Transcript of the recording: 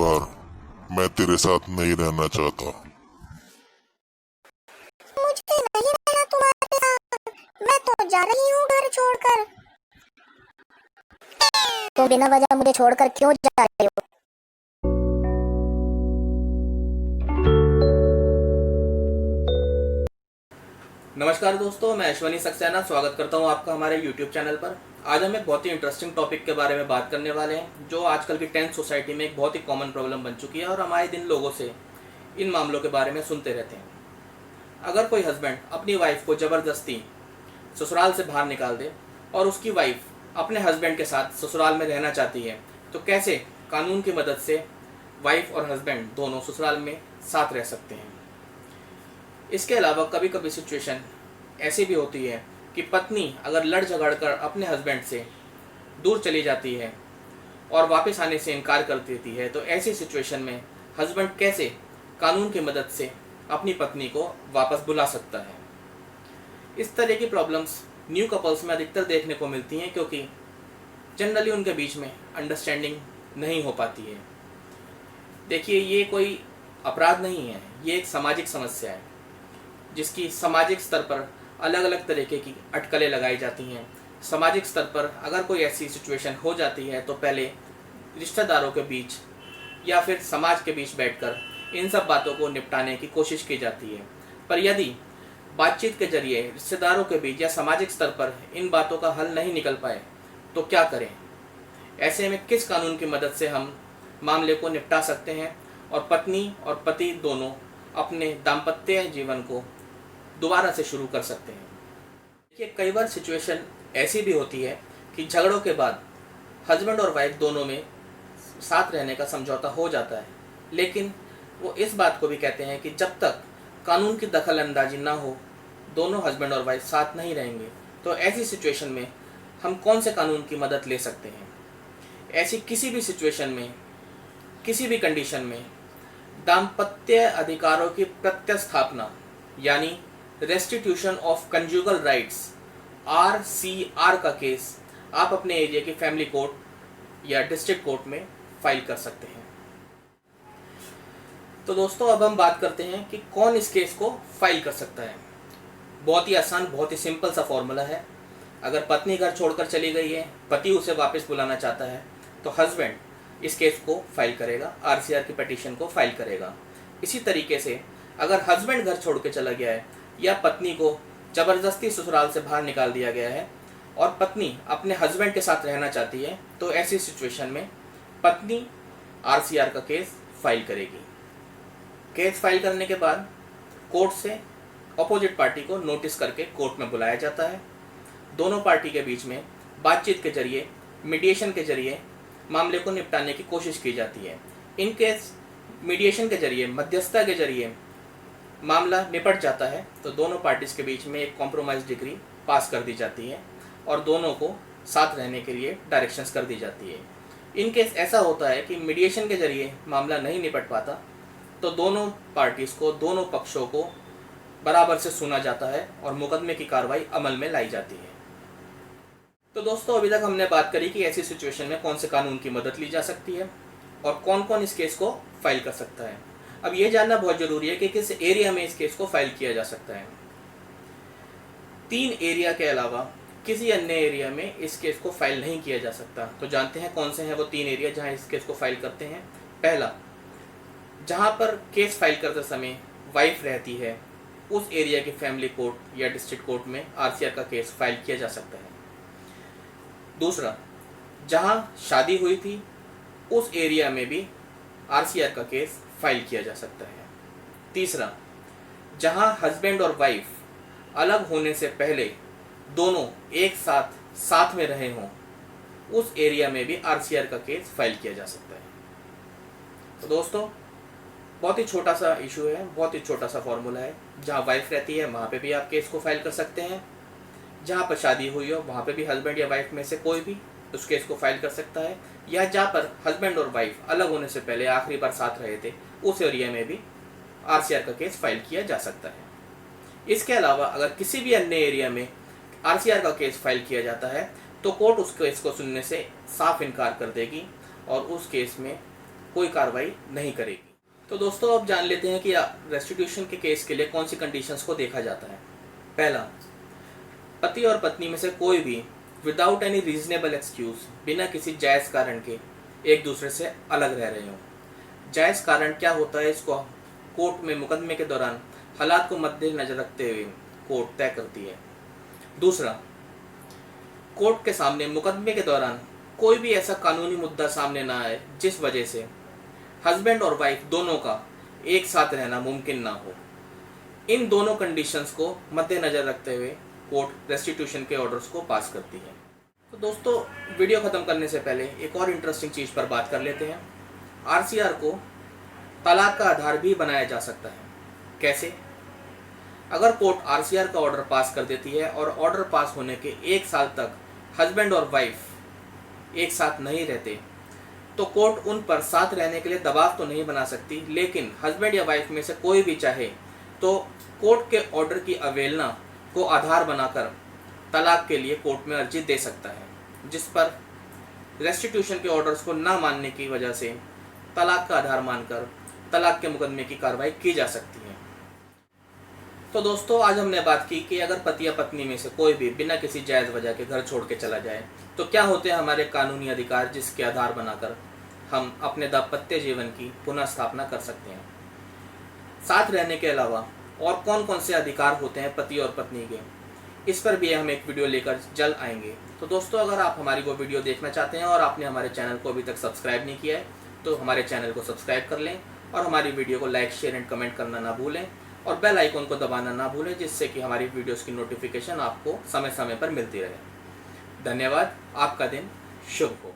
बार मैं तेरे साथ नहीं रहना चाहता। मुझे नहीं रहना तुम्हारे साथ। मैं तो जा रही हूँ घर छोड़कर। तुम बिना वजह मुझे छोड़कर क्यों जा रही हो? नमस्कार दोस्तों, मैं अश्वनी सक्सेना स्वागत करता हूं आपका हमारे YouTube चैनल पर। आज हम एक बहुत ही इंटरेस्टिंग टॉपिक के बारे में बात करने वाले हैं जो आजकल की टेंथ सोसाइटी में एक बहुत ही कॉमन प्रॉब्लम बन चुकी है और हम आए दिन लोगों से इन मामलों के बारे में सुनते रहते हैं। अगर कोई हस्बैंड अपनी वाइफ को ज़बरदस्ती ससुराल से बाहर निकाल दे और उसकी वाइफ अपने हस्बैंड के साथ ससुराल में रहना चाहती है, तो कैसे कानून की मदद से वाइफ और हस्बैंड दोनों ससुराल में साथ रह सकते हैं। इसके अलावा कभी कभी सिचुएशन ऐसी भी होती है कि पत्नी अगर लड़ झगड़ कर अपने हस्बैंड से दूर चली जाती है और वापस आने से इनकार कर देती है, तो ऐसी सिचुएशन में हस्बैंड कैसे कानून की मदद से अपनी पत्नी को वापस बुला सकता है। इस तरह की प्रॉब्लम्स न्यू कपल्स में अधिकतर देखने को मिलती हैं क्योंकि जनरली उनके बीच में अंडरस्टैंडिंग नहीं हो पाती है। देखिए, ये कोई अपराध नहीं है, ये एक सामाजिक समस्या है जिसकी सामाजिक स्तर पर अलग अलग तरीके की अटकलें लगाई जाती हैं। सामाजिक स्तर पर अगर कोई ऐसी सिचुएशन हो जाती है तो पहले रिश्तेदारों के बीच या फिर समाज के बीच बैठकर इन सब बातों को निपटाने की कोशिश की जाती है। पर यदि बातचीत के जरिए रिश्तेदारों के बीच या सामाजिक स्तर पर इन बातों का हल नहीं निकल पाए तो क्या करें? ऐसे में किस कानून की मदद से हम मामले को निपटा सकते हैं और पत्नी और पति दोनों अपने दाम्पत्य जीवन को दोबारा से शुरू कर सकते हैं। देखिए, कई बार सिचुएशन ऐसी भी होती है कि झगड़ों के बाद हस्बैंड और वाइफ दोनों में साथ रहने का समझौता हो जाता है, लेकिन वो इस बात को भी कहते हैं कि जब तक कानून की दखल अंदाजी ना हो दोनों हस्बैंड और वाइफ साथ नहीं रहेंगे। तो ऐसी सिचुएशन में हम कौन से कानून की मदद ले सकते हैं? ऐसी किसी भी सिचुएशन में, किसी भी कंडीशन में दाम्पत्य अधिकारों की प्रत्यस्थापना यानी restitution of conjugal rights RCR का केस आप अपने एरिया की फैमिली कोर्ट या डिस्ट्रिक्ट कोर्ट में फाइल कर सकते हैं। तो दोस्तों, अब हम बात करते हैं कि कौन इस केस को फाइल कर सकता है। बहुत ही आसान, बहुत ही सिंपल सा फॉर्मूला है। अगर पत्नी घर छोड़कर चली गई है, पति उसे वापस बुलाना चाहता है, तो हस्बैंड इस केस को फाइल करेगा, RCR की पिटीशन को फाइल करेगा। इसी तरीके से अगर हस्बैंड घर छोड़ के चला गया है या पत्नी को ज़बरदस्ती ससुराल से बाहर निकाल दिया गया है और पत्नी अपने हस्बैंड के साथ रहना चाहती है, तो ऐसी सिचुएशन में पत्नी RCR का केस फाइल करेगी। केस फाइल करने के बाद कोर्ट से अपोजिट पार्टी को नोटिस करके कोर्ट में बुलाया जाता है। दोनों पार्टी के बीच में बातचीत के जरिए, मीडिएशन के जरिए मामले को निपटाने की कोशिश की जाती है। इन केस मीडिएशन के जरिए, मध्यस्थता के जरिए मामला निपट जाता है तो दोनों पार्टीज के बीच में एक कॉम्प्रोमाइज डिग्री पास कर दी जाती है और दोनों को साथ रहने के लिए डायरेक्शंस कर दी जाती है। इन केस ऐसा होता है कि मीडिएशन के जरिए मामला नहीं निपट पाता तो दोनों पार्टीज को, दोनों पक्षों को बराबर से सुना जाता है और मुकदमे की कार्रवाई अमल में लाई जाती है। तो दोस्तों, अभी तक हमने बात करी कि ऐसी सिचुएशन में कौन से कानून की मदद ली जा सकती है और कौन कौन इस केस को फाइल कर सकता है। अब ये जानना बहुत जरूरी है कि किस एरिया में इस केस को फाइल किया जा सकता है। 3 एरिया के अलावा किसी अन्य एरिया में इस केस को फाइल नहीं किया जा सकता। तो जानते हैं कौन से हैं वो 3 एरिया जहां इस केस को फाइल करते हैं। पहला, जहां पर केस फाइल करते समय वाइफ रहती है, उस एरिया की फैमिली कोर्ट या डिस्ट्रिक्ट कोर्ट में RCR का केस फाइल किया जा सकता है। दूसरा, जहां शादी हुई थी उस एरिया में भी RCR का केस फाइल किया जा सकता है। तीसरा, जहां हस्बैंड और वाइफ अलग होने से पहले दोनों एक साथ में रहे हों, उस एरिया में भी RCR का केस फाइल किया जा सकता है। तो दोस्तों, बहुत ही छोटा सा इशू है, बहुत ही छोटा सा फॉर्मूला है। जहां वाइफ रहती है वहां पे भी आप केस को फाइल कर सकते हैं। जहां पर शादी हुई हो वहां पे भी हस्बैंड या वाइफ में से कोई भी उस केस को फाइल कर सकता है, या जहाँ पर हस्बैंड और वाइफ अलग होने से पहले आखिरी बार साथ रहे थे उस एरिया में भी RCR का केस फाइल किया जा सकता है। इसके अलावा अगर किसी भी अन्य एरिया में RCR का केस फाइल किया जाता है तो कोर्ट उस केस को सुनने से साफ इनकार कर देगी और उस केस में कोई कार्रवाई नहीं करेगी। तो दोस्तों अब जान लेते हैं कि रेस्टिट्यूशन के केस के लिए कौन सी कंडीशंस को देखा जाता है। पहला, पति और पत्नी में से कोई भी विदाउट एनी रीजनेबल एक्सक्यूज, बिना किसी जायज़ कारण के एक दूसरे से अलग रह रहे हों। जायज़ कारण क्या होता है, इसको कोर्ट में मुकदमे के दौरान हालात को मद्देनजर रखते हुए कोर्ट तय करती है। दूसरा, कोर्ट के सामने मुकदमे के दौरान कोई भी ऐसा कानूनी मुद्दा सामने ना आए जिस वजह से हस्बैंड और वाइफ दोनों का एक साथ रहना मुमकिन ना हो। इन दोनों कंडीशंस को मद्देनजर रखते हुए कोर्ट रेस्टिट्यूशन के ऑर्डर्स को पास करती है। तो दोस्तों वीडियो ख़त्म करने से पहले एक और इंटरेस्टिंग चीज़ पर बात कर लेते हैं। आरसीआर को तलाक का आधार भी बनाया जा सकता है। कैसे? अगर कोर्ट आरसीआर का ऑर्डर पास कर देती है और ऑर्डर पास होने के 1 साल तक हस्बैंड और वाइफ एक साथ नहीं रहते, तो कोर्ट उन पर साथ रहने के लिए दबाव तो नहीं बना सकती, लेकिन हस्बैंड या वाइफ में से कोई भी चाहे तो कोर्ट के ऑर्डर की अवहेलना को आधार बनाकर तलाक के लिए कोर्ट में अर्जी दे सकता है, जिस पर रेस्टिट्यूशन के ऑर्डर्स को ना मानने की वजह से तलाक का आधार मानकर तलाक के मुकदमे की कार्रवाई की जा सकती है। तो दोस्तों आज हमने बात की कि अगर पति या पत्नी में से कोई भी बिना किसी जायज़ वजह के घर छोड़ के चला जाए तो क्या होते हैं हमारे कानूनी अधिकार, जिसके आधार बनाकर हम अपने दाम्पत्य जीवन की पुनः स्थापना कर सकते हैं। साथ रहने के अलावा और कौन कौन से अधिकार होते हैं पति और पत्नी के, इस पर भी हम एक वीडियो लेकर जल्द आएंगे। तो दोस्तों अगर आप हमारी वो वीडियो देखना चाहते हैं और आपने हमारे चैनल को अभी तक सब्सक्राइब नहीं किया है तो हमारे चैनल को सब्सक्राइब कर लें और हमारी वीडियो को लाइक, शेयर एंड कमेंट करना ना भूलें और बेल आइकन को दबाना ना भूलें, जिससे कि हमारी वीडियोस की नोटिफिकेशन आपको समय समय पर मिलती रहे। धन्यवाद। आपका दिन शुभ हो।